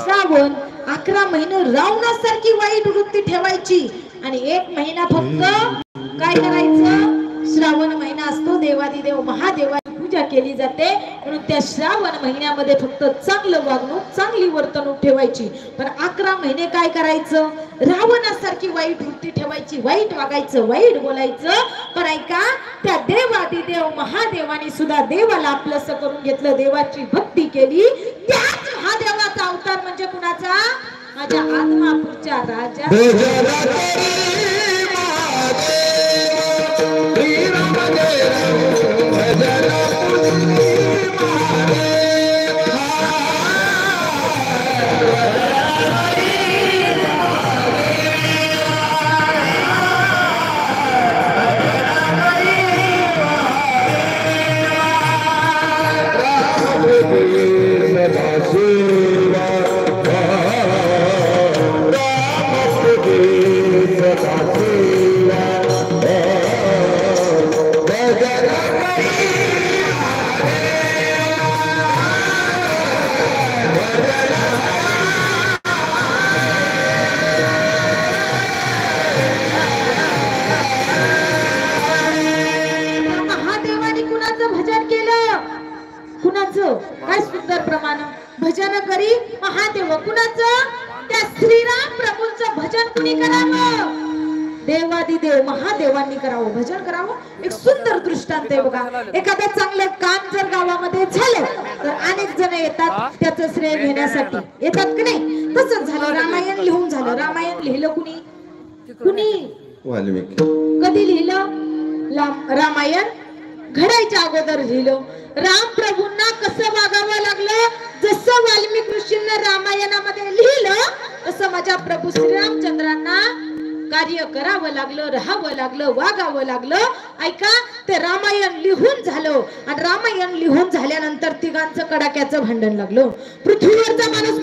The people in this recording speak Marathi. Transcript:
श्रावण 11 महिने रावणासारखी वाईट वृत्ती ठेवायची आणि 1 महिना फक्त काय करायचं? श्रावण महिना असतो, देवादिदेव महादेवाची पूजा केली जाते, म्हणून त्या श्रावण महिन्यामध्ये फक्त चांगलं वागणूक, चांगली वर्तणूक ठेवायची. पण 11 महिने काय करायचं? रावणासारखी वाईट वृत्ती ठेवायची, वाईट वागायचं, वाईट बोलायचं. पण ऐका, त्या देवादिदेव महादेवानी सुद्धा देवाला आपलंसं करून घेतलं, देवाची भक्ती केली. त्याच महादेवाचा अवतार म्हणजे कुणाचा? माझ्या आत्मापूरच्या राजा काय सुंदर प्रमाण भजन करी महादेव. कुणाचं? त्या श्रीराम प्रभूंचं भजन कुणी करावं? देवादिदेव महादेवांनी करावं, भजन करावं. एक सुंदर दृष्टांत आहे बघा. एखादं चांगलं काम जर गावामध्ये झालं तर अनेक जण येतात त्याचं श्रेय घेण्यासाठी, येतात की नाही? तसंच झालं, रामायण लिहून झालं. रामायण लिहिलं कुणी? वाल्मिकी. कधी लिहिलं रामायण? घडायच्या अगोदर लिहिलं. राम प्रभूंना कसं वागावं लागलं? जसं वाल्मिकी ऋषींना रामायणामध्ये लिहिलं तसं माझ्या प्रभू श्रीरामचंद्रांना कार्य करावं लागलं, राहावं लागलं, वागावं लागलं. ऐका, ते रामायण लिहून झालं आणि रामायण लिहून झाल्यानंतर तिघांचं कडाक्याचं भांडण लागलं. पृथ्वीवरचा माणूस